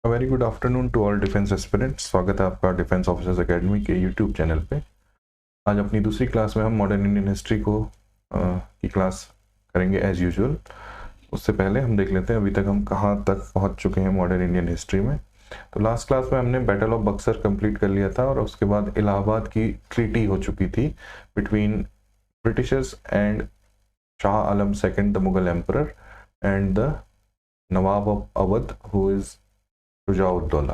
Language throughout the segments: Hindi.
Very good afternoon to all defence aspirants. स्वागत है आपका डिफेंस ऑफिसर्स एकेडमी के यूट्यूब चैनल पे। आज अपनी दूसरी क्लास में हम मॉडर्न इंडियन हिस्ट्री की क्लास करेंगे एज यूजुअल। उससे पहले हम देख लेते हैं अभी तक हम कहाँ तक पहुँच चुके हैं मॉडर्न इंडियन हिस्ट्री में। तो लास्ट क्लास में हमने बैटल ऑफ बक्सर कंप्लीट कर लिया था और उसके बाद इलाहाबाद की ट्रीटी हो चुकी थी between Britishers and Shah Alam second the Mughal emperor and the Nawab of Awadh who is Shujauddaula.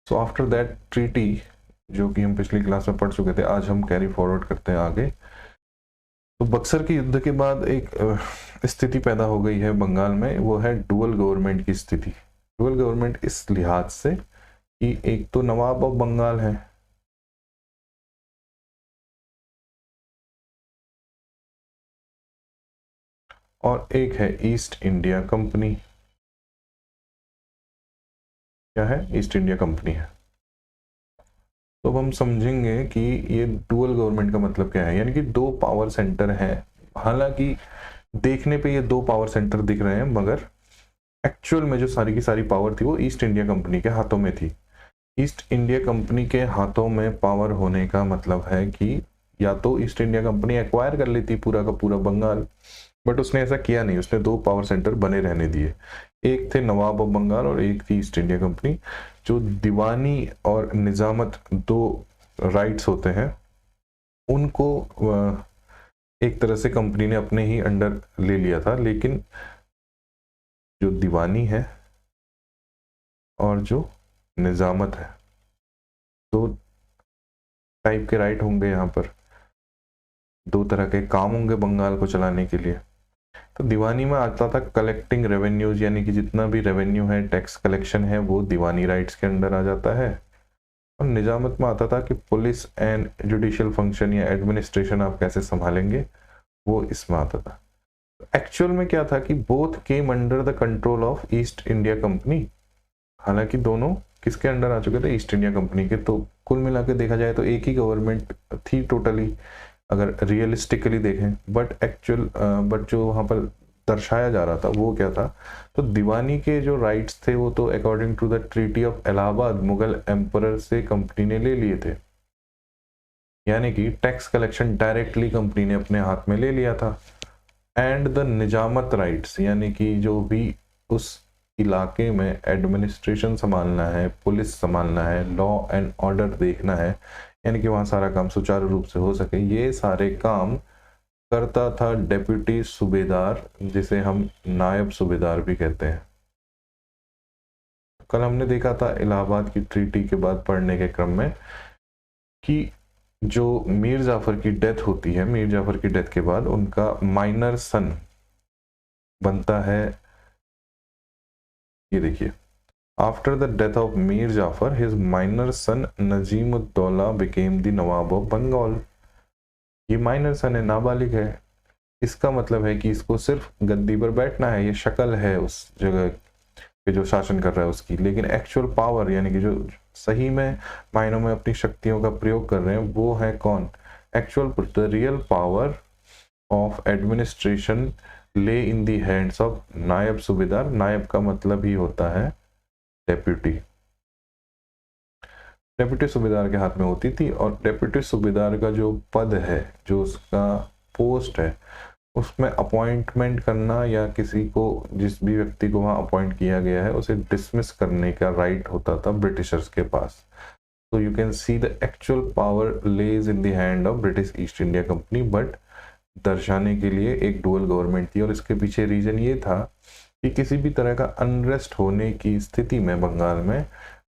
So after that treaty, जो कि हम पिछली क्लास में पढ़ चुके थे, आज हम कैरी फॉरवर्ड करते हैं आगे। तो बक्सर के युद्ध के बाद एक स्थिति पैदा हो गई है बंगाल में, वो है डुअल गवर्नमेंट की स्थिति। डुअल गवर्नमेंट इस लिहाज से कि एक तो नवाब ऑफ बंगाल है और एक है ईस्ट इंडिया कंपनी। क्या है? ईस्ट इंडिया कंपनी है। तो अब हम समझेंगे कि ये डुअल गवर्नमेंट का मतलब क्या है, यानी कि दो पावर सेंटर हैं। हालांकि देखने पे ये दो पावर सेंटर दिख रहे हैं, मगर एक्चुअल में जो सारी की सारी पावर थी वो ईस्ट इंडिया कंपनी के हाथों में थी। ईस्ट इंडिया कंपनी के हाथों में पावर होने का मतलब है कि या तो ईस्ट इंडिया कंपनी एक्वायर कर लेती पूरा का पूरा बंगाल, बट उसने ऐसा किया नहीं। उसने दो पावर सेंटर बने रहने दिए। एक थे नवाब ऑफ बंगाल और एक थी ईस्ट इंडिया कंपनी। जो दीवानी और निजामत दो राइट्स होते हैं, उनको एक तरह से कंपनी ने अपने ही अंडर ले लिया था। लेकिन जो दीवानी है और जो निजामत है, दो टाइप के राइट होंगे। यहाँ पर दो तरह के काम होंगे बंगाल को चलाने के लिए। तो दीवानी में आता था कलेक्टिंग रेवेन्यूज, यानी कि जितना भी रेवेन्यू है, टैक्स कलेक्शन है, वो दीवानी राइट्स के अंडर आ जाता है। और निजामत में आता था कि पुलिस एंड जुडिशियल फंक्शन या एडमिनिस्ट्रेशन आप कैसे संभालेंगे, वो इसमें आता था। एक्चुअल में क्या था कि both came under the control of east India company. हालांकि दोनों किसके अंडर आ चुके थे? ईस्ट इंडिया कंपनी के। तो कुल मिला के देखा जाए तो एक ही गवर्नमेंट थी टोटली, अगर रियलिस्टिकली देखें। बट जो वहाँ पर दर्शाया जा रहा था वो क्या था? तो दीवानी के जो राइट्स थे वो तो according to the treaty of Allahabad Mughal emperor से कंपनी ने ले लिए थे, यानी कि टैक्स कलेक्शन डायरेक्टली कंपनी ने अपने हाथ में ले लिया था। एंड द निजामत राइट्स, यानी कि जो भी उस इलाके में एडमिनिस्ट्रेशन संभालना है, पुलिस संभालना है, लॉ एंड ऑर्डर देखना है, यानी कि वहाँ सारा काम सुचारू रूप से हो सके, ये सारे काम करता था डेप्यूटी सूबेदार, जिसे हम नायब सूबेदार भी कहते हैं। कल हमने देखा था इलाहाबाद की ट्रीटी के बाद पढ़ने के क्रम में कि जो मीर जाफर की डेथ होती है, मीर जाफर की डेथ के बाद उनका माइनर सन बनता है, ये देखिए, after the death of Mir Jafar his minor son Najimuddaula became the Nawab of Bengal. ये माइनर सन है, नाबालिग है। इसका मतलब है कि इसको सिर्फ गद्दी पर बैठना है, ये शक्ल है उस जगह पे जो शासन कर रहा है उसकी, लेकिन एक्चुअल पावर, यानी कि जो सही में मायनों में अपनी शक्तियों का प्रयोग कर रहे हैं, वो है कौन? Actual the real power of administration ले इन दी हैंड्स ऑफ नायब सूबेदार। नायब का मतलब ही होता है डेप्यूटी। डेप्यूटी सूबेदार के हाथ में होती थी। और डेप्यूटी सूबेदार का जो पद है, जो उसका पोस्ट है, उसमें अपॉइंटमेंट करना या किसी को, जिस भी व्यक्ति को वहाँ अपॉइंट किया गया है, उसे डिसमिस करने का राइट होता था ब्रिटिशर्स के पास। तो you can see the actual power lays in the hand of British East India Company. But दर्शाने के लिए एक डुअल गवर्नमेंट थी, और इसके पीछे रीजन ये था कि किसी भी तरह का अनरेस्ट होने की स्थिति में बंगाल में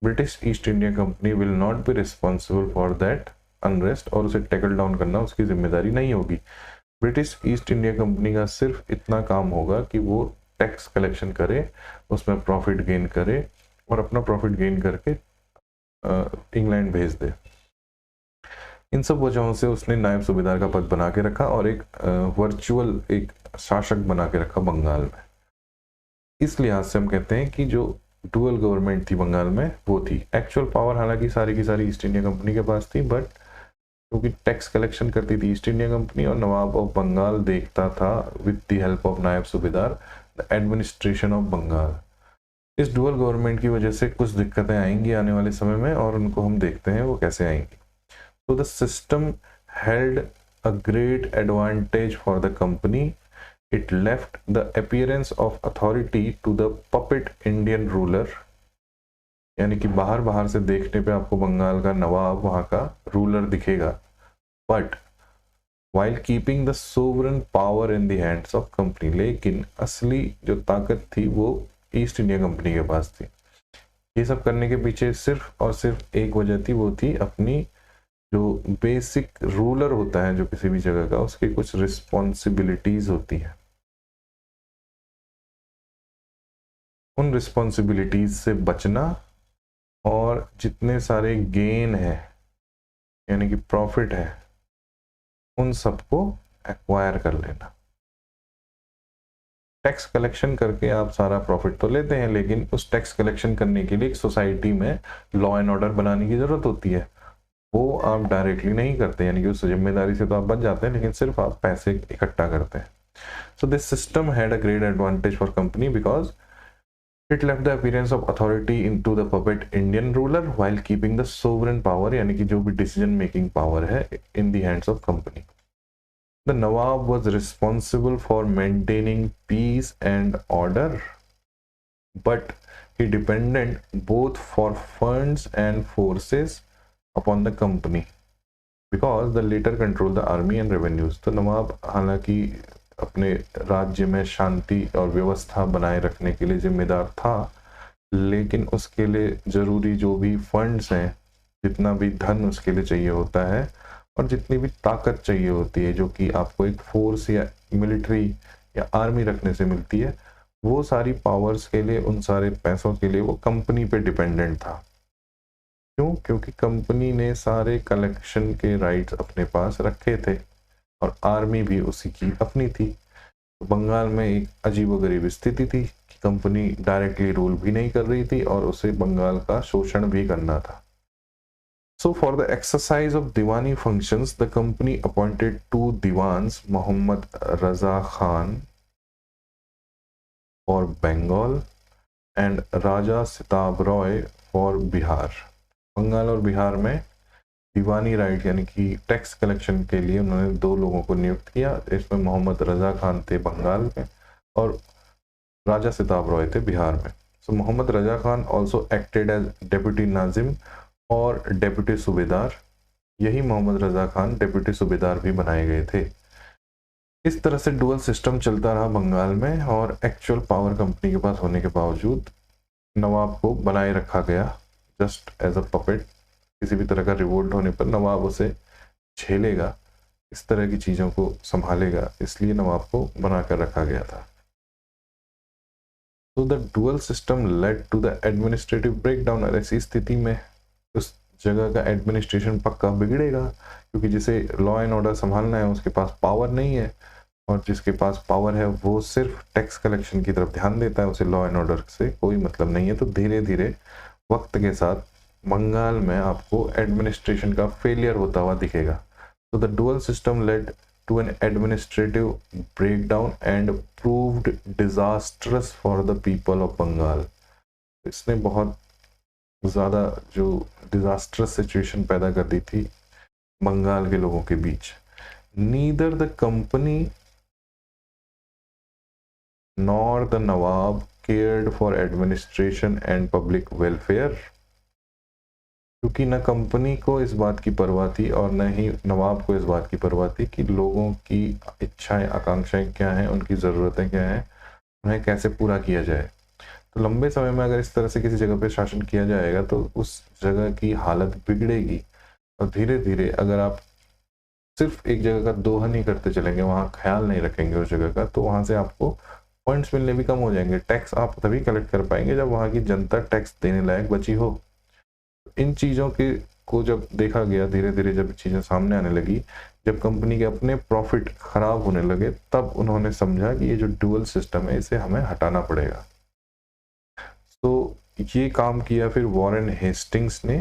British East India company will not be responsible for that unrest, और उसे टैकल डाउन करना उसकी जिम्मेदारी नहीं होगी। ब्रिटिश ईस्ट इंडिया कंपनी का सिर्फ इतना काम होगा कि वो टैक्स कलेक्शन करे, उसमें प्रॉफिट गेन करे, और अपना प्रॉफिट गेन करके इंग्लैंड भेज दे। इन सब वजहों से उसने नायब सूबेदार का पद बना के रखा और एक वर्चुअल एक शासक बना के रखा बंगाल में। इस लिहाज से हम कहते हैं कि जो डुअल गवर्नमेंट थी बंगाल में वो थी। एक्चुअल पावर हालांकि सारी की सारी ईस्ट इंडिया कंपनी के पास थी, बट क्योंकि टैक्स कलेक्शन करती थी ईस्ट इंडिया कंपनी और नवाब ऑफ बंगाल देखता था विद द हेल्प ऑफ नायब सूबेदार द एडमिनिस्ट्रेशन ऑफ बंगाल। इस डुअल गवर्नमेंट की वजह से कुछ दिक्कतें आएंगी आने वाले समय में और उनको हम देखते हैं वो कैसे आएंगी। तो the system held a great advantage for the company. It left the appearance of authority to the puppet Indian ruler, यानी कि बाहर बाहर से देखने पे आपको बंगाल का नवाब वहां का रूलर दिखेगा, but while keeping the sovereign power in the hands of company. लेकिन असली जो ताकत थी वो ईस्ट इंडिया कंपनी के पास थी। ये सब करने के पीछे सिर्फ और सिर्फ एक वजह थी, वो थी अपनी जो बेसिक रूलर होता है जो किसी भी जगह का, उसकी कुछ रिस्पॉन्सिबिलिटीज होती है। उन रिस्पॉन्सिबिलिटीज से बचना और जितने सारे गेन है यानी कि प्रॉफिट है उन सबको एक्वायर कर लेना। टैक्स कलेक्शन करके आप सारा प्रॉफिट तो लेते हैं, लेकिन उस टैक्स कलेक्शन करने के लिए एक सोसाइटी में लॉ एंड ऑर्डर बनाने की जरूरत होती है। वो आप डायरेक्टली नहीं करते, यानी कि उस जिम्मेदारी से तो आप बच जाते हैं, लेकिन सिर्फ आप पैसे इकट्ठा करते हैं। So this system had a great advantage for company because it left the appearance of authority into the puppet Indian ruler while keeping the sovereign power, यानी कि जो भी decision making power है in the hands of company. The Nawab was responsible for maintaining peace and order, but he depended both for funds and forces upon the company because the latter controlled the army and revenues. तो नवाब हालांकि अपने राज्य में शांति और व्यवस्था बनाए रखने के लिए जिम्मेदार था, लेकिन उसके लिए जरूरी जो भी फंड्स हैं, जितना भी धन उसके लिए चाहिए होता है और जितनी भी ताकत चाहिए होती है जो कि आपको एक फोर्स या मिलिट्री या आर्मी रखने से मिलती है, वो सारी पावर्स के लिए, उन सारे पैसों के लिए वो कंपनी पे डिपेंडेंट था। क्यों? क्योंकि कंपनी ने सारे कलेक्शन के राइट्स अपने पास रखे थे और आर्मी भी उसी की अपनी थी। तो बंगाल में एक अजीबोगरीब स्थिति थी कि कंपनी डायरेक्टली रूल भी नहीं कर रही थी और उसे बंगाल का शोषण भी करना था। So for the exercise of Diwani functions, the company appointed 2 Diwans, Muhammad Raza Khan for Bengal and Raja Sitab Roy for Bihar। Bengal और बिहार में दीवानी राइट यानी कि टैक्स कलेक्शन के लिए उन्होंने 2 लोगों को नियुक्त किया। इसमें मोहम्मद रजा खान थे बंगाल में और राजा सिताब रॉय थे बिहार में। So Mohammad Raza Khan also acted as deputy Nazim और डेप्यूटी सूबेदार। यही मोहम्मद रजा खान डेप्यूटी सूबेदार भी बनाए गए थे। इस तरह से डुअल सिस्टम चलता रहा बंगाल में और एक्चुअल पावर कंपनी के पास होने के बावजूद नवाब को बनाए रखा गया जस्ट एज अ पपेट। किसी भी तरह का रिवोल्ट होने पर नवाब उसे झेलेगा, इस तरह की चीज़ों को संभालेगा, इसलिए नवाब को बनाकर रखा गया था। तो the dual system led to the administrative breakdown. और ऐसी स्थिति में उस जगह का एडमिनिस्ट्रेशन पक्का बिगड़ेगा, क्योंकि जिसे लॉ एंड ऑर्डर संभालना है उसके पास पावर नहीं है, और जिसके पास पावर है वो सिर्फ टैक्स कलेक्शन की तरफ ध्यान देता है, उसे लॉ एंड ऑर्डर से कोई मतलब नहीं है। तो धीरे धीरे वक्त के साथ बंगाल में आपको एडमिनिस्ट्रेशन का फेलियर होता हुआ दिखेगा। तो the dual system led to an administrative breakdown and proved disastrous for the people of Bengal. इसने बहुत ज़्यादा जो डिजास्ट्रस सिचुएशन पैदा कर दी थी बंगाल के लोगों के बीच। Neither the company nor the Nawab cared for administration and public welfare, क्योंकि न कंपनी को इस बात की परवाह थी और न ही नवाब को इस बात की परवाह थी कि लोगों की इच्छाएं आकांक्षाएं क्या हैं, उनकी ज़रूरतें क्या हैं, उन्हें कैसे पूरा किया जाए। तो लंबे समय में अगर इस तरह से किसी जगह पे शासन किया जाएगा तो उस जगह की हालत बिगड़ेगी, और धीरे धीरे अगर आप सिर्फ एक जगह का दोहन ही करते चलेंगे, वहाँ ख्याल नहीं रखेंगे उस जगह का, तो वहाँ से आपको पॉइंट्स मिलने भी कम हो जाएंगे। टैक्स आप तभी कलेक्ट कर पाएंगे जब वहाँ की जनता टैक्स देने लायक बची हो। इन चीज़ों के को जब देखा गया, धीरे धीरे जब चीज़ें सामने आने लगी, जब कंपनी के अपने प्रॉफिट खराब होने लगे, तब उन्होंने समझा कि ये जो डुअल सिस्टम है इसे हमें हटाना पड़ेगा। तो ये काम किया फिर वॉरेन हेस्टिंग्स ने,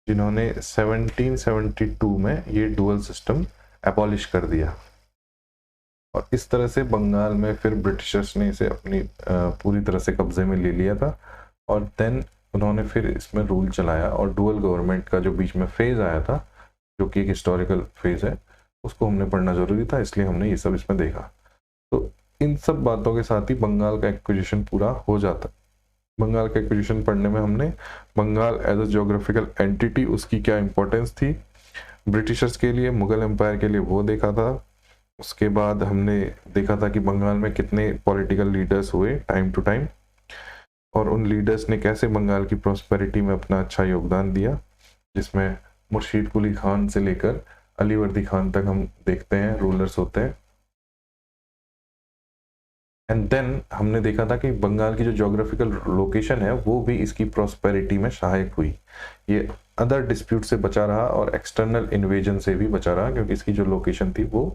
जिन्होंने 1772 में ये डुअल सिस्टम एबॉलिश कर दिया। और इस तरह से बंगाल में फिर ब्रिटिशर्स ने इसे अपनी पूरी तरह से कब्जे में ले लिया था। और देन उन्होंने फिर इसमें रूल चलाया, और डुअल गवर्नमेंट का जो बीच में फेज़ आया था, जो कि एक हिस्टोरिकल फेज़ है, उसको हमने पढ़ना ज़रूरी था, इसलिए हमने ये सब इसमें देखा। तो इन सब बातों के साथ ही बंगाल का एक्विजिशन पूरा हो जाता। बंगाल का एक्विजिशन पढ़ने में हमने Bengal as a geographical entity, उसकी क्या इंपॉर्टेंस थी ब्रिटिशर्स के लिए, मुगल एम्पायर के लिए, वो देखा था। उसके बाद हमने देखा था कि बंगाल में कितने पॉलिटिकल लीडर्स हुए टाइम टू टाइम, और उन लीडर्स ने कैसे बंगाल की प्रॉस्पेरिटी में अपना अच्छा योगदान दिया, जिसमें मुर्शीद कुली खान से लेकर अलीवर्दी खान तक हम देखते हैं रूलर्स होते हैं। एंड देन हमने देखा था कि बंगाल की जो ज्योग्राफिकल लोकेशन है वो भी इसकी प्रॉस्पेरिटी में सहायक हुई। ये अदर डिस्प्यूट से बचा रहा और एक्सटर्नल इन्वेजन से भी बचा रहा, क्योंकि इसकी जो लोकेशन थी वो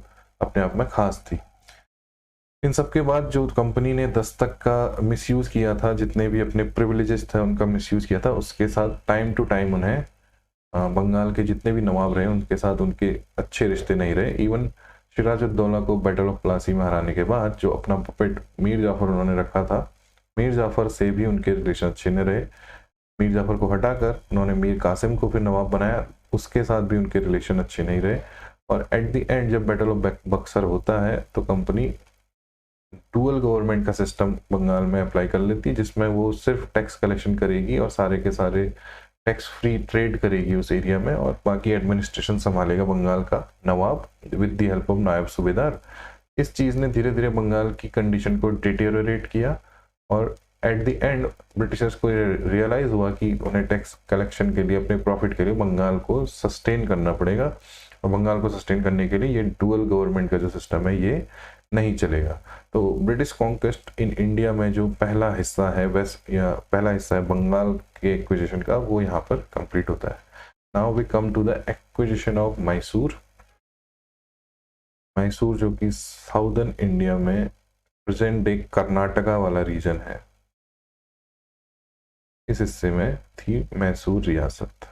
अपने आप में खास थी। इन सब के बाद जो कंपनी ने दस्तक का मिसयूज़ किया था, जितने भी अपने प्रिविलेजेस थे उनका मिसयूज़ किया था, उसके साथ टाइम टू टाइम उन्हें बंगाल के जितने भी नवाब रहे उनके साथ उनके अच्छे रिश्ते नहीं रहे। इवन सिराजुद्दौला को बैटल ऑफ प्लासी में हराने के बाद जो अपना पपेट मीर जाफ़र उन्होंने रखा था, मीर जाफ़र से भी उनके रिलेशन अच्छे नहीं रहे। मीर जाफ़र को हटाकर उन्होंने मीर कासिम को फिर नवाब बनाया, उसके साथ भी उनके रिलेशन अच्छे नहीं रहे। और एट द एंड जब बैटल ऑफ बक्सर होता है तो कंपनी डुअल गवर्नमेंट का सिस्टम बंगाल में अप्लाई कर लेती है, जिसमें वो सिर्फ टैक्स कलेक्शन करेगी और सारे के सारे टैक्स फ्री ट्रेड करेगी उस एरिया में, और बाकी एडमिनिस्ट्रेशन संभालेगा बंगाल का नवाब विद द हेल्प ऑफ नायब सूबेदार। इस चीज़ ने धीरे धीरे बंगाल की कंडीशन को डिटेरियोरेट किया, और एट द एंड ब्रिटिशर्स को रियलाइज़ हुआ कि उन्हें टैक्स कलेक्शन के लिए, अपने प्रॉफिट के लिए बंगाल को सस्टेन करना पड़ेगा, और बंगाल को सस्टेन करने के लिए ये डुअल गवर्नमेंट का जो सिस्टम है ये नहीं चलेगा। तो ब्रिटिश कॉन्क्वेस्ट इन इंडिया में जो पहला हिस्सा है वेस्ट, या पहला हिस्सा है बंगाल के एक्विजिशन का, वो यहाँ पर कंप्लीट होता है। Now we come to the acquisition of Mysore. Mysore जो कि साउदर्न इंडिया में प्रेजेंट डे कर्नाटका वाला रीजन है, इस हिस्से में थी मैसूर रियासत।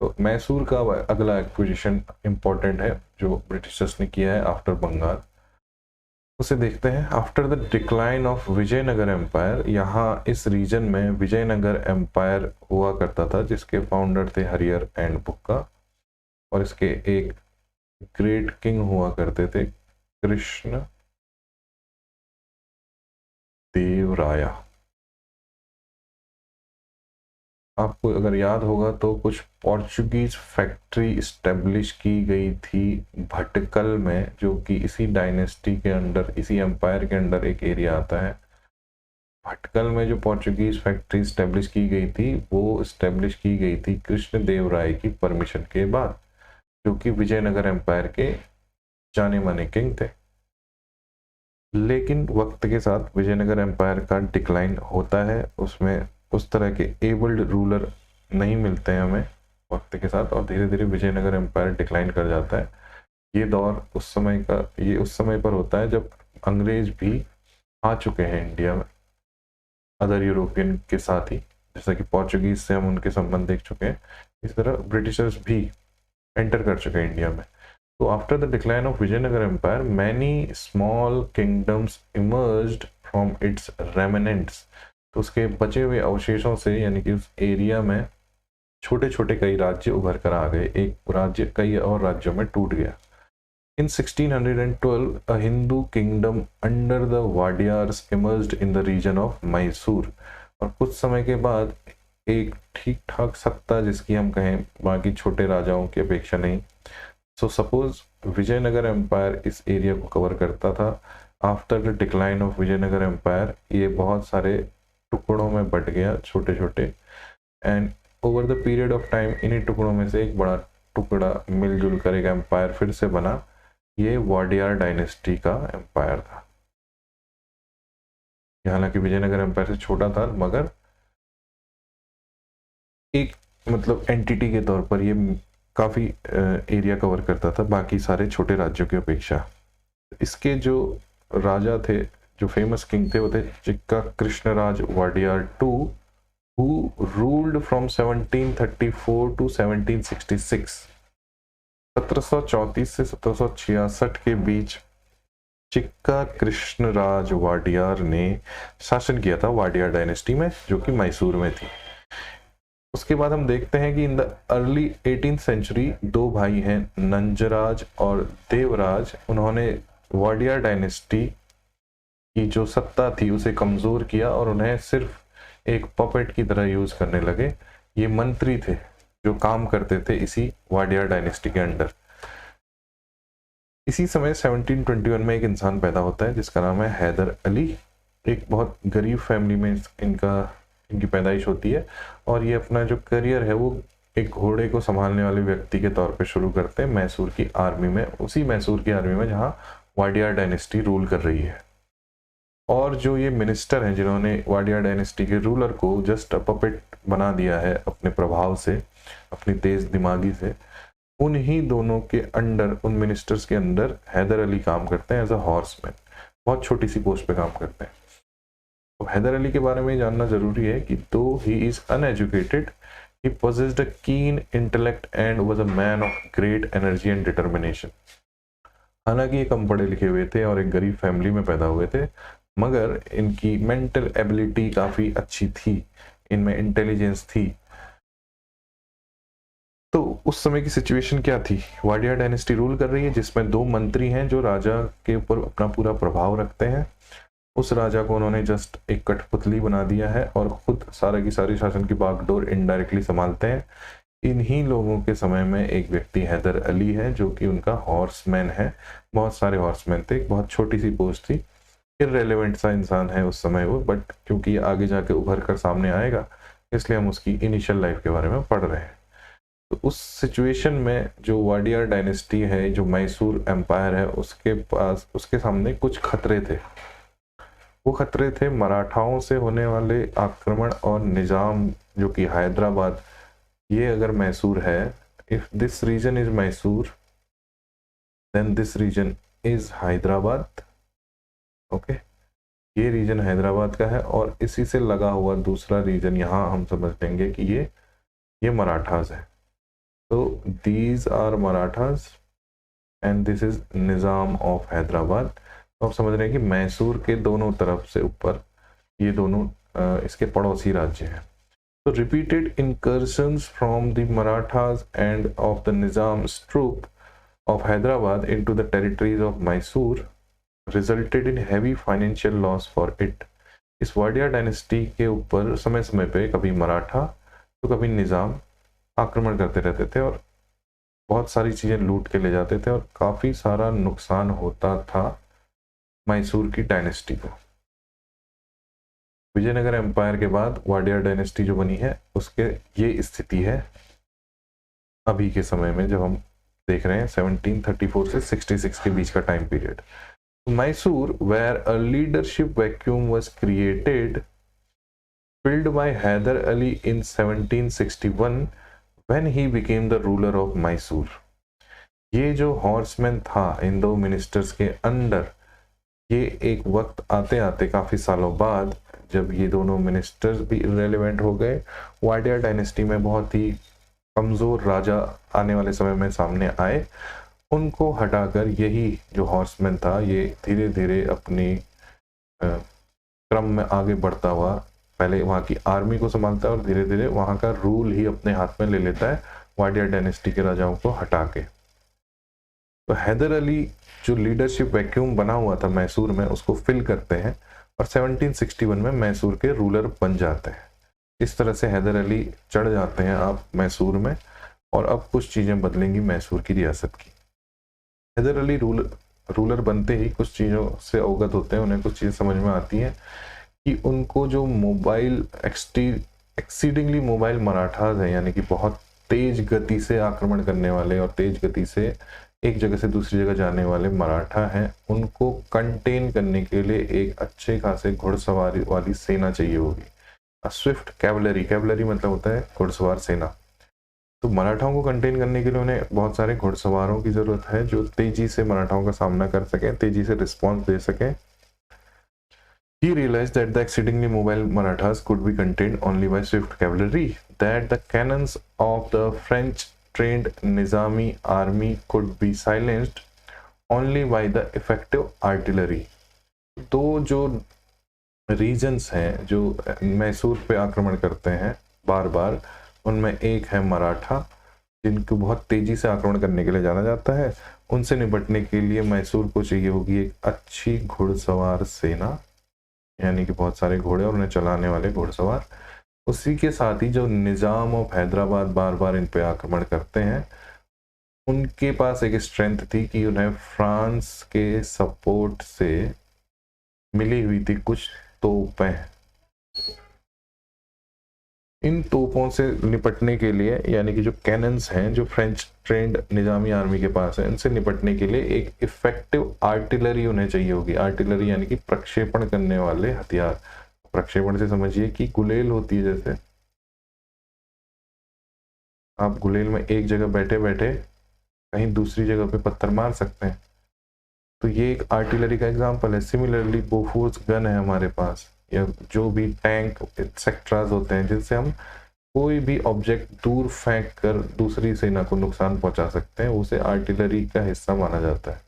तो मैसूर का अगला एक्विजिशन इंपॉर्टेंट है जो ब्रिटिशर्स ने किया है आफ्टर बंगाल, उसे देखते हैं। After the decline of Vijayanagar empire, यहाँ इस रीजन में विजयनगर एम्पायर हुआ करता था, जिसके फाउंडर थे हरियर एंड बुक्का, और इसके एक ग्रेट किंग हुआ करते थे कृष्ण देव राया। आपको अगर याद होगा तो कुछ पोर्चुगीज फैक्ट्री इस्टेब्लिश की गई थी भटकल में, जो कि इसी डायनेस्टी के अंडर, इसी एम्पायर के अंडर एक एरिया आता है। भटकल में जो पोर्चुगीज फैक्ट्री इस्टेब्लिश की गई थी वो इस्टेब्लिश की गई थी कृष्ण देव राय की परमिशन के बाद, जो कि विजयनगर एम्पायर के जाने माने किंग थे। लेकिन वक्त के साथ विजयनगर एम्पायर का डिक्लाइन होता है, उसमें उस तरह के एबल्ड रूलर नहीं मिलते हैं हमें वक्त के साथ, और धीरे धीरे विजयनगर एम्पायर डिक्लाइन कर जाता है। ये दौर उस समय पर होता है जब अंग्रेज भी आ चुके हैं इंडिया में, अदर यूरोपियन के साथ ही, जैसा कि पोर्चुगीज से हम उनके संबंध देख चुके हैं, इस तरह ब्रिटिशर्स भी एंटर कर चुके हैं इंडिया में। So after the decline of Vijayanagar Empire, many small kingdoms emerged from its remnants. तो उसके बचे हुए अवशेषों से, यानी कि उस एरिया में छोटे छोटे कई राज्य उभर कर आ गए, एक राज्य कई और राज्यों में टूट गया। In 1612, a Hindu kingdom under the Wadiyars emerged in the region of Mysore. और कुछ समय के बाद एक ठीक ठाक सत्ता, जिसकी हम कहें बाकी छोटे राजाओं की अपेक्षा नहीं, सो सपोज विजयनगर एम्पायर इस एरिया को कवर करता था। After the decline of Vijayanagar empire ये बहुत सारे टुकड़ों में बट गया, छोटे छोटे, and over the period of time इन्हीं टुकड़ों में से एक बड़ा टुकड़ा मिलजुल कर एक एम्पायर फिर से बना। ये वाडियार डायनेस्टी का एम्पायर था। हालांकि विजयनगर एम्पायर से छोटा था, मगर एक मतलब एंटिटी के तौर पर ये काफ़ी एरिया कवर करता था बाकी सारे छोटे राज्यों की अपेक्षा। इसके जो राजा थे, जो फेमस किंग थे, वो थे Chikka Krishnaraja Wadiyar two, who ruled from 1734 to 1766, 1734 से 1766 के बीच चिक्का कृष्णराज वाडियार ने शासन किया था, वाडियार डायनेस्टी में, जो कि मैसूर में थी। उसके बाद हम देखते हैं कि in the early 18th century दो भाई हैं, नंजराज और देवराज, उन्होंने वाडियार डायनेस्टी की जो सत्ता थी उसे कमजोर किया और उन्हें सिर्फ एक पपेट की तरह यूज करने लगे। ये मंत्री थे जो काम करते थे इसी वाडियार डायनेस्टी के अंडर। इसी समय 1721 में एक इंसान पैदा होता है जिसका नाम है हैदर अली। एक बहुत गरीब फैमिली में इनकी पैदाइश होती है और ये अपना जो करियर है वो एक घोड़े को संभालने वाले व्यक्ति के तौर पे शुरू करते हैं मैसूर की आर्मी में, उसी मैसूर की आर्मी में जहाँ वाडियार डायनेस्टी रूल कर रही है। और जो ये मिनिस्टर हैं जिन्होंने वाडियार डायनेस्टी के रूलर को जस्ट पपेट बना दिया है अपने प्रभाव से, अपनी तेज दिमागी से, उन्हीं दोनों के अंडर, उन मिनिस्टर्स के अंडर हैदर अली काम करते हैं एज अ हॉर्समैन। बहुत छोटी सी पोस्ट पे काम करते हैं। तो हैदर अली के बारे में जानना जरूरी है कि दो he is uneducated, he possessed a keen intellect and was a man of great energy and determination। हालांकि ये कम पढ़े लिखे हुए थे और एक गरीब फैमिली में पैदा हुए थे, मगर इनकी मेंटल एबिलिटी काफ़ी अच्छी थी, इनमें इंटेलिजेंस थी। तो उस समय की सिचुएशन क्या थी? वाडियार डायनेस्टी रूल कर रही है जिसमें दो मंत्री हैं जो राजा के ऊपर अपना पूरा प्रभाव रखते हैं। उस राजा को उन्होंने जस्ट एक कठपुतली बना दिया है और खुद सारा की सारी शासन की बागडोर इनडायरेक्टली संभालते हैं। इन्हीं लोगों के समय में एक व्यक्ति हैदर अली है जो कि उनका हॉर्समैन है। बहुत सारे हॉर्समैन थे, बहुत छोटी सी पोस्ट थी, इररेलेवेंट सा इंसान है उस समय वो, बट क्योंकि ये आगे जाके उभर कर सामने आएगा इसलिए हम उसकी इनिशियल लाइफ के बारे में पढ़ रहे हैं। तो उस सिचुएशन में जो वाडियार डायनेस्टी है, जो मैसूर एम्पायर है, उसके सामने कुछ खतरे थे। वो खतरे थे मराठाओं से होने वाले आक्रमण और निजाम जो कि हैदराबाद, ये अगर मैसूर है, if this region is Mysore then this region is Hyderabad. Okay, ये रीजन हैदराबाद का है और इसी से लगा हुआ दूसरा रीजन यहाँ हम समझ लेंगे कि ये मराठास है। तो these are Marathas and this is Nizam of Hyderabad. तो आप समझ रहे हैं कि मैसूर के दोनों तरफ से ऊपर ये दोनों इसके पड़ोसी राज्य हैं। तो repeated incursions from the Marathas and of the Nizam's troop of Hyderabad into the territories of Mysore resulted in heavy financial loss for it। इस वाडिया डायनेस्टी के ऊपर समय समय पे कभी मराठा तो कभी निज़ाम आक्रमण करते रहते थे और बहुत सारी चीज़ें लूट के ले जाते थे और काफ़ी सारा नुकसान होता था मैसूर की डायनेस्टी को। विजयनगर एम्पायर के बाद वाडियार डायनेस्टी जो बनी है उसके ये स्थिति है अभी के समय में, जब हम देख रहे हैं 1734 से 66 के बीच का time period. Mysore where a leadership vacuum was created filled by Hyder Ali in 1761 when he became the ruler of Mysore। ये जो हॉर्समैन था इन दो मिनिस्टर्स के अंडर, ये एक वक्त आते आते काफ़ी सालों बाद जब ये दोनों मिनिस्टर्स भी इररेलेवेंट हो गए, वाडियार डायनेस्टी में बहुत ही कमज़ोर राजा आने वाले समय में सामने आए, उनको हटाकर यही जो हॉर्समैन था ये धीरे धीरे अपनी क्रम में आगे बढ़ता हुआ पहले वहाँ की आर्मी को संभालता है और धीरे धीरे वहाँ का रूल ही अपने हाथ में ले लेता है वाडियार डायनेस्टी के राजाओं को हटा के। तो हैदर अली जो लीडरशिप वैक्यूम बना हुआ था मैसूर में उसको फिल करते हैं और 1761 में मैसूर के रूलर बन जाते हैं। इस तरह से हैदर अली चढ़ जाते हैं आप मैसूर में और अब कुछ चीज़ें बदलेंगी मैसूर की रियासत की। हैदर अली रूलर बनते ही कुछ चीज़ों से अवगत होते हैं, उन्हें कुछ चीज़ें समझ में आती हैं कि उनको जो एक्सीडिंगली मोबाइल मराठास हैं, यानी कि बहुत तेज गति से आक्रमण करने वाले और तेज गति से एक जगह से दूसरी जगह जाने वाले मराठा हैं, उनको कंटेन करने के लिए एक अच्छे खासे घुड़सवारी वाली सेना चाहिए होगी। स्विफ्ट कैवलरी मतलब होता है घुड़सवार सेना। तो मराठाओं को कंटेन करने के लिए उन्हें बहुत सारे घुड़सवारों की ज़रूरत है जो तेज़ी से मराठाओं का सामना कर सकें, तेज़ी से रिस्पॉन्स दे सकें। He realized that the exceedingly mobile Marathas could be contained only by swift cavalry, that the cannons of the French trained Nizami army could be silenced only by the effective artillery. तो जो रीजन्स हैं जो मैसूर पे आक्रमण करते हैं बार बार, उनमें एक है मराठा, जिनको बहुत तेजी से आक्रमण करने के लिए जाना जाता है। उनसे निपटने के लिए मैसूर को चाहिए होगी एक अच्छी घुड़सवार सेना, यानी कि बहुत सारे घोड़े और उन्हें चलाने वाले घुड़सवार। उसी के साथ ही जो निज़ाम ऑफ हैदराबाद बार बार इन पे आक्रमण करते हैं, उनके पास एक स्ट्रेंथ थी कि उन्हें फ्रांस के सपोर्ट से मिली हुई थी कुछ तोपें। इन तोपों से निपटने के लिए, यानी कि जो कैनन्स हैं जो फ्रेंच ट्रेंड निजामी आर्मी के पास है, इनसे निपटने के लिए एक इफेक्टिव आर्टिलरी उन्हें चाहिए होगी। आर्टिलरी यानी कि प्रक्षेपण करने वाले हथियार। प्रक्षेपण से समझिए कि गुलेल होती है, जैसे आप गुलेल में एक जगह बैठे बैठे कहीं दूसरी जगह पे पत्थर मार सकते हैं, तो ये एक आर्टिलरी का एग्जांपल है। सिमिलरली बोफोर्स गन है हमारे पास, या जो भी टैंक एक्सेट्राज होते हैं जिनसे हम कोई भी ऑब्जेक्ट दूर फेंक कर दूसरी सेना को नुकसान पहुंचा सकते हैं, उसे आर्टिलरी का हिस्सा माना जाता है।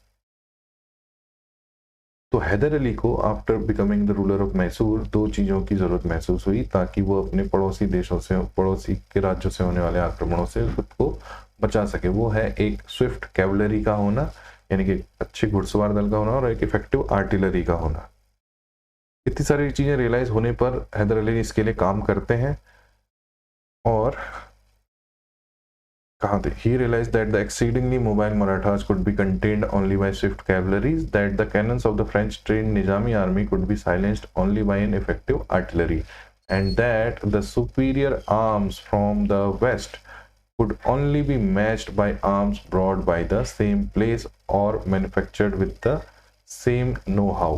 तो हैदर अली को after becoming the ruler of Mysore दो चीज़ों की ज़रूरत महसूस हुई ताकि वो अपने पड़ोसी देशों से, पड़ोसी के राज्यों से होने वाले आक्रमणों से खुद को बचा सके। वो है एक स्विफ्ट कैवलरी का होना, यानी कि अच्छे घुड़सवार दल का होना, और एक इफेक्टिव आर्टिलरी का होना। इतनी सारी चीज़ें रियलाइज होने पर हैदर अली इसके लिए काम करते हैं। और कहाँ थे? He realized that the exceedingly mobile Marathas could be contained only by swift cavalries, that the cannons of the French-trained Nizami army could be silenced only by an effective artillery, and that the superior arms from the west could only be matched by arms brought by the same place or manufactured with the same know-how.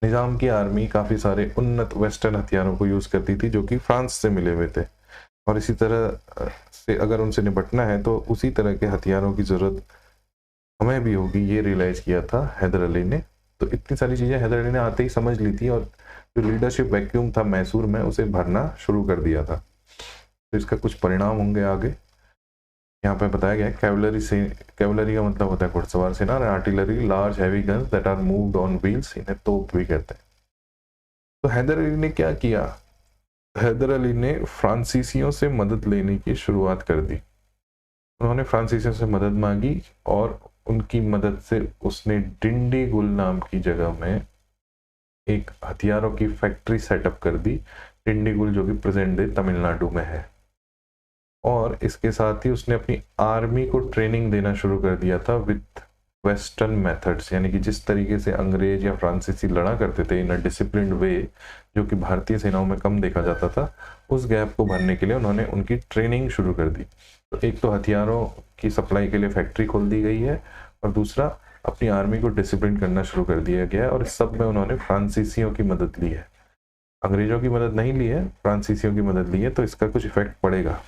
निज़ाम की आर्मी काफ़ी सारे उन्नत वेस्टर्न हथियारों को यूज़ करती थी जो कि फ्रांस से मिले हुए थे, और इसी तरह से अगर उनसे निपटना है तो उसी तरह के हथियारों की ज़रूरत हमें भी होगी। ये रियलाइज़ किया था हैदर अली ने। तो इतनी सारी चीज़ें हैदर अली ने आते ही समझ ली थी, और जो लीडरशिप वैक्यूम था मैसूर में उसे भरना शुरू कर दिया था। तो इसका कुछ परिणाम होंगे आगे। यहाँ पे बताया गया है कैवलरी का मतलब होता है घुड़सवार सेना, और artillery large heavy guns that are moved on wheels, इन्हें तोप भी कहते हैं। तो हैदर अली ने क्या किया? हैदर अली ने फ्रांसीसियों से मदद लेने की शुरुआत कर दी। उन्होंने फ्रांसीसियों से मदद मांगी और उनकी मदद से उसने डिंडीगुल नाम की जगह में एक हथियारों की फैक्ट्री सेटअप कर दी। डिंडीगुल जो कि प्रेजेंट डे तमिलनाडु में है। और इसके साथ ही उसने अपनी आर्मी को ट्रेनिंग देना शुरू कर दिया था विथ वेस्टर्न मेथड्स, यानी कि जिस तरीके से अंग्रेज या फ्रांसीसी लड़ा करते थे इन अ डिसिप्लिन्ड वे, जो कि भारतीय सेनाओं में कम देखा जाता था, उस गैप को भरने के लिए उन्होंने उनकी ट्रेनिंग शुरू कर दी। तो एक तो हथियारों की सप्लाई के लिए फैक्ट्री खोल दी गई है, और दूसरा अपनी आर्मी को डिसिप्लिन करना शुरू कर दिया गया है। और इस सब में उन्होंने फ्रांसीसियों की मदद ली है, अंग्रेजों की मदद नहीं ली है, फ्रांसीसियों की मदद ली है। तो इसका कुछ इफेक्ट पड़ेगा।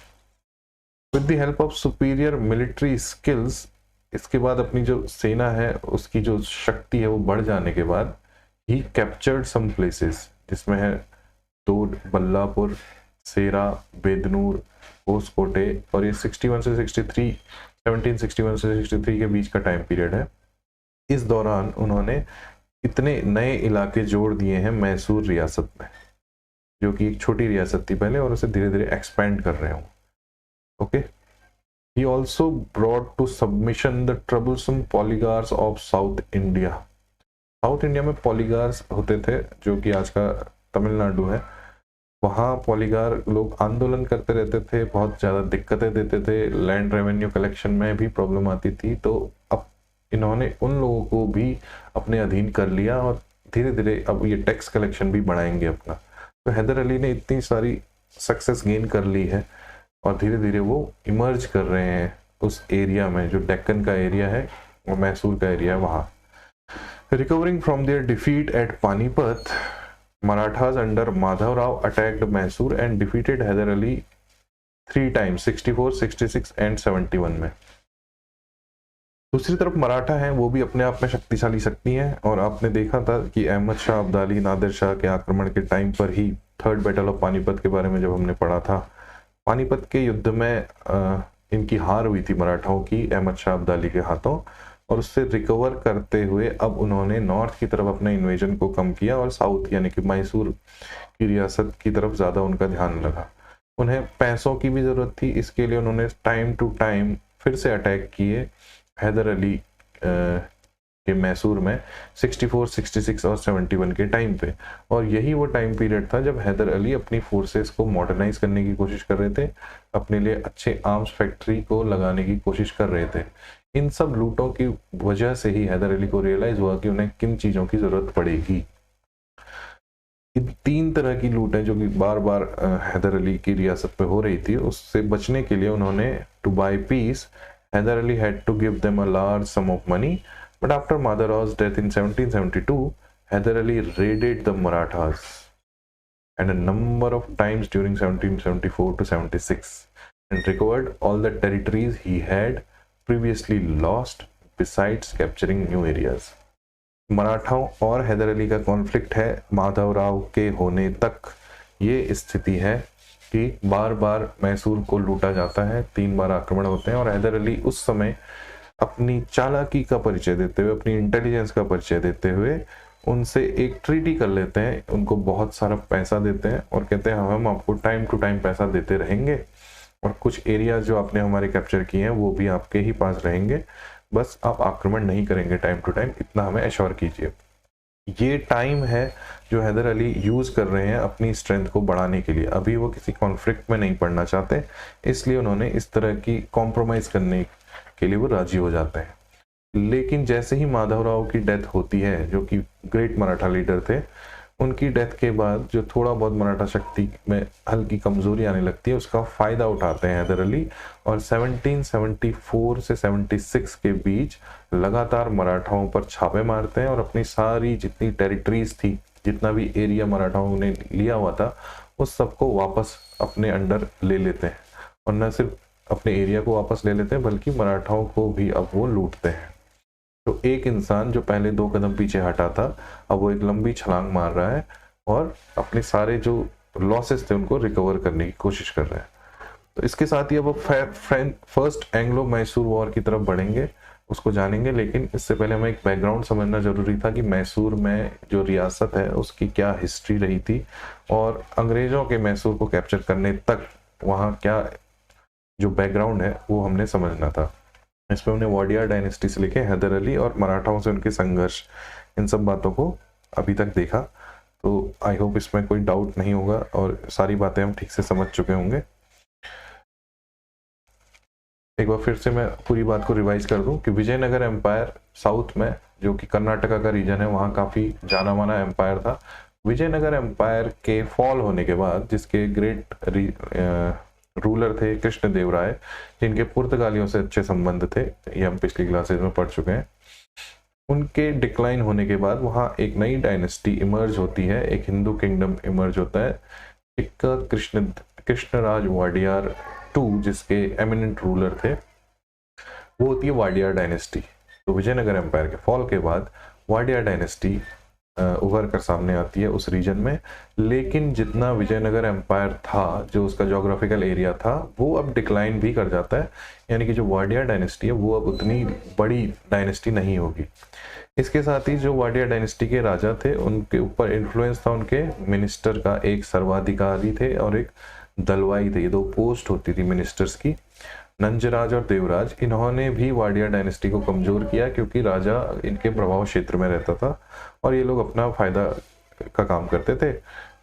With the help of superior military skills, इसके बाद अपनी जो सेना है उसकी जो शक्ति है वो बढ़ जाने के बाद ही कैप्चर्ड सम प्लेसेस, जिसमें है तोड़, बल्लापुर, सेरा, बेदनूर, होसकोटे, और ये 61 से 63 1761 से 63 के बीच का टाइम पीरियड है। इस दौरान उन्होंने इतने नए इलाके जोड़ दिए हैं मैसूर रियासत में, जो कि एक छोटी रियासत थी पहले, और उसे धीरे धीरे एक्सपेंड कर रहे हूँ। Okay. He also brought to submission the troublesome polygars of South India. South India में पॉलीगार्स होते थे, जो कि आज का तमिलनाडु है। वहाँ पॉलीगार लोग आंदोलन करते रहते थे, बहुत ज़्यादा दिक्कतें देते थे, लैंड रेवेन्यू कलेक्शन में भी प्रॉब्लम आती थी। तो अब इन्होंने उन लोगों को भी अपने अधीन कर लिया, और धीरे धीरे अब ये टैक्स कलेक्शन भी बढ़ाएंगे अपना। तो हैदर अली ने इतनी सारी सक्सेस गेन कर ली है, और धीरे धीरे वो इमर्ज कर रहे हैं उस एरिया में, जो डेक्कन का एरिया है और मैसूर का एरिया है वहाँ। Recovering from their defeat at Panipat, Marathas under Madhavrao attacked Mysore and defeated Hyder Ali 3 times, 64, 66 and 71 में। दूसरी तरफ मराठा हैं, वो भी अपने आप में शक्तिशाली शक्ति हैं, और आपने देखा था कि अहमद शाह अब्दाली नादिर शाह के आक्रमण के टाइम पर ही थर्ड बैटल ऑफ पानीपत के बारे में जब हमने पढ़ा था, पानीपत के युद्ध में इनकी हार हुई थी मराठाओं की अहमद शाह अब्दाली के हाथों, और उससे रिकवर करते हुए अब उन्होंने नॉर्थ की तरफ अपने इन्वेजन को कम किया और साउथ यानी कि मैसूर की रियासत की तरफ ज़्यादा उनका ध्यान लगा। उन्हें पैसों की भी ज़रूरत थी, इसके लिए उन्होंने टाइम टू टाइम फिर से अटैक किए हैदर अली के मैसूर में 64, 66 और 71 के टाइम पे, और यही वो टाइम पीरियड था जब हैदर अली अपनी फोर्सेस को मॉडर्नाइज करने की कोशिश कर रहे थे, अपने लिए अच्छे आर्म्स फैक्ट्री को लगाने की कोशिश कर रहे थे। इन सब लूटों की वजह से ही हैदर अली को रियलाइज हुआ कि उन्हें किन चीज़ों की ज़रूरत पड़ेगी। इन 3 तरह की लूटें जो कि बार बार हैदर अली की रियासत पे हो रही थी, उससे बचने के लिए उन्होंने to buy peace Hyder Ali had to give them a large sum of money, but after Madarao's death in 1772, Hyder Ali raided the Marathas and a number of times during 1774 to 76 and recovered all the territories he had previously lost besides capturing new areas. मराठाओं और हैदर अली का कॉन्फ्लिक्ट है माधवराव के होने तक ये स्थिति है कि बार बार मैसूर को लूटा जाता है, 3 बार आक्रमण होते हैं, और हैदर अली उस समय अपनी चालाकी का परिचय देते हुए, अपनी इंटेलिजेंस का परिचय देते हुए उनसे एक ट्रीटी कर लेते हैं, उनको बहुत सारा पैसा देते हैं और कहते हैं हम आपको टाइम टू टाइम पैसा देते रहेंगे, और कुछ एरिया जो आपने हमारे कैप्चर किए हैं वो भी आपके ही पास रहेंगे, बस आप आक्रमण नहीं करेंगे टाइम टू टाइम, इतना हमें एश्योर कीजिए। ये टाइम है जो हैदर अली यूज़ कर रहे हैं अपनी स्ट्रेंथ को बढ़ाने के लिए। अभी वो किसी कॉन्फ्लिक्ट में नहीं पड़ना चाहते, इसलिए उन्होंने इस तरह की कॉम्प्रोमाइज़ करने के लिए वो राजी हो जाते हैं। लेकिन जैसे ही माधवराव की डेथ होती है, जो कि ग्रेट मराठा लीडर थे, उनकी डेथ के बाद जो थोड़ा बहुत मराठा शक्ति में हल्की कमज़ोरी आने लगती है, उसका फ़ायदा उठाते हैं हैदर अली, और 1774 से 76 के बीच लगातार मराठाओं पर छापे मारते हैं और अपनी सारी जितनी टेरिटरीज थी, जितना भी एरिया मराठाओं ने लिया हुआ था, उस सबको वापस अपने अंडर ले लेते हैं, और न सिर्फ अपने एरिया को वापस ले लेते हैं बल्कि मराठाओं को भी अब वो लूटते हैं। तो एक इंसान जो पहले 2 कदम पीछे हटा था, अब वो एक लंबी छलांग मार रहा है और अपने सारे जो लॉसेस थे उनको रिकवर करने की कोशिश कर रहे हैं। तो इसके साथ ही अब फर्स्ट एंग्लो मैसूर वॉर की तरफ बढ़ेंगे, उसको जानेंगे, लेकिन इससे पहले हमें एक बैकग्राउंड समझना जरूरी था कि मैसूर में जो रियासत है उसकी क्या हिस्ट्री रही थी, और अंग्रेजों के मैसूर को कैप्चर करने तक वहाँ क्या जो बैकग्राउंड है वो हमने समझना था। इसमें हमने वाडियार डायनेस्टी से लेके हैदर अली और मराठाओं से उनके संघर्ष, इन सब बातों को अभी तक देखा। तो आई होप इसमें कोई डाउट नहीं होगा और सारी बातें हम ठीक से समझ चुके होंगे। एक बार फिर से मैं पूरी बात को रिवाइज कर दूं कि विजयनगर एम्पायर साउथ में, जो कि कर्नाटका का रीजन है, वहाँ काफ़ी जाना माना एम्पायर था। विजयनगर एम्पायर के फॉल होने के बाद, जिसके ग्रेट रूलर थे कृष्णदेवराय, जिनके पुर्तगालियों से अच्छे संबंध थे, ये हम पिछली क्लासेज में पढ़ चुके हैं, उनके डिक्लाइन होने के बाद वहाँ एक नई डायनेस्टी इमर्ज होती है, एक हिंदू किंगडम इमर्ज होता है, एक कृष्णराज वाडियार टू, जिसके एमिनेंट रूलर थे, वो होती है वाडियार डायनेस्टी। तो विजयनगर एम्पायर के फॉल के बाद वाडियार डायनेस्टी उभर कर सामने आती है उस रीजन में। लेकिन जितना विजयनगर एम्पायर था, जो उसका जोग्राफिकल एरिया था, वो अब डिक्लाइन भी कर जाता है, यानी कि जो वाडियार डायनेस्टी है वो अब उतनी बड़ी डायनेस्टी नहीं होगी। इसके साथ ही जो वाडियार डायनेस्टी के राजा थे, उनके ऊपर इन्फ्लुएंस था उनके मिनिस्टर का, एक सर्वाधिकारी थे और एक दलवाई थे, ये 2 पोस्ट होती थी मिनिस्टर्स की, नंजराज और देवराज। इन्होंने भी वाडियार डायनेस्टी को कमज़ोर किया क्योंकि राजा इनके प्रभाव क्षेत्र में रहता था और ये लोग अपना फ़ायदा का काम करते थे,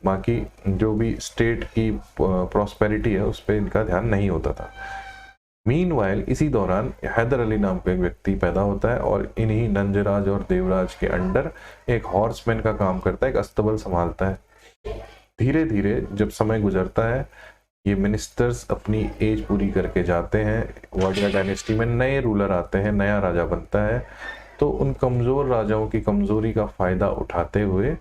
बाकी जो भी स्टेट की प्रॉस्पेरिटी है उस पर इनका ध्यान नहीं होता था। मीनवाइल इसी दौरान हैदर अली नाम का एक व्यक्ति पैदा होता है और इन्हीं नंजराज और देवराज के अंडर एक हॉर्समैन का काम करता है, एक अस्तबल संभालता है। धीरे धीरे जब समय गुजरता है, ये मिनिस्टर्स अपनी एज पूरी करके जाते हैं, वाडियार डायनेस्टी में नए रूलर आते हैं, नया राजा बनता है, तो उन कमज़ोर राजाओं की कमज़ोरी का फ़ायदा उठाते हुए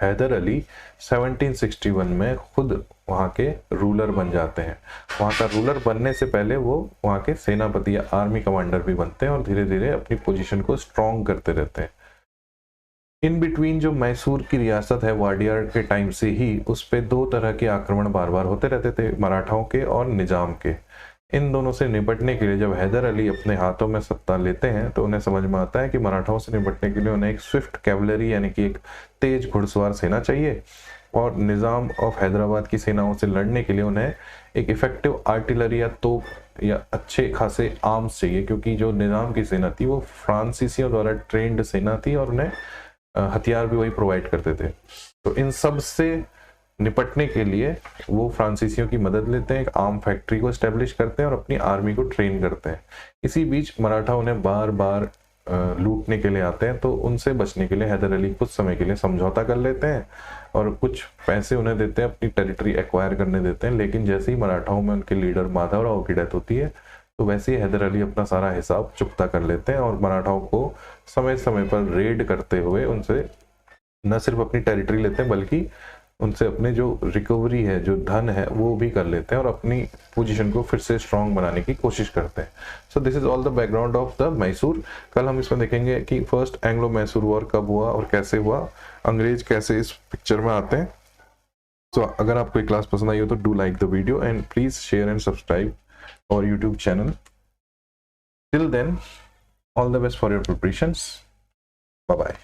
हैदर अली 1761 में खुद वहाँ के रूलर बन जाते हैं। वहाँ का रूलर बनने से पहले वो वहाँ के सेनापति या आर्मी कमांडर भी बनते हैं और धीरे धीरे अपनी पोजीशन को स्ट्रॉन्ग करते रहते हैं। इन बिटवीन जो मैसूर की रियासत है वाडियार के टाइम से ही उस पे दो तरह के आक्रमण बार बार होते रहते थे, मराठाओं के और निजाम के। इन दोनों से निपटने के लिए जब हैदर अली अपने हाथों में सत्ता लेते हैं तो उन्हें समझ में आता है कि मराठाओं से निपटने के लिए उन्हें एक स्विफ्ट कैवलरी यानी कि एक तेज घुड़सवार सेना चाहिए, और निज़ाम ऑफ हैदराबाद की सेनाओं से लड़ने के लिए उन्हें एक इफेक्टिव आर्टिलरी या तोप या अच्छे खासे आर्म्स चाहिए, क्योंकि जो निज़ाम की सेना थी वो फ्रांसीसियों द्वारा ट्रेंड सेना थी और उन्हें हथियार भी वही प्रोवाइड करते थे। तो इन सब से निपटने के लिए वो फ्रांसीसियों की मदद लेते हैं, एक आर्म फैक्ट्री को एस्टेब्लिश करते हैं और अपनी आर्मी को ट्रेन करते हैं। इसी बीच मराठा उन्हें बार बार लूटने के लिए आते हैं, तो उनसे बचने के लिए हैदर अली कुछ समय के लिए समझौता कर लेते हैं और कुछ पैसे उन्हें देते हैं, अपनी टेरिटरी एक्वायर करने देते हैं। लेकिन जैसे ही मराठाओं में उनके लीडर माधवराव की डेथ होती है तो वैसे ही हैदर अली अपना सारा हिसाब चुकता कर लेते हैं और मराठाओं को समय समय पर रेड करते हुए उनसे न सिर्फ अपनी टेरिटरी लेते हैं बल्कि उनसे अपने जो रिकवरी है, जो धन है, वो भी कर लेते हैं और अपनी पोजीशन को फिर से स्ट्रांग बनाने की कोशिश करते हैं। So this is all the background of the Mysore. कल हम इसमें देखेंगे कि फर्स्ट एंग्लो मैसूर वॉर कब हुआ और कैसे हुआ, अंग्रेज कैसे इस पिक्चर में आते हैं। सो अगर आपको ये क्लास पसंद आई हो तो do like the video and please share and subscribe our YouTube channel. Till then, all the best for your preparations. Bye bye.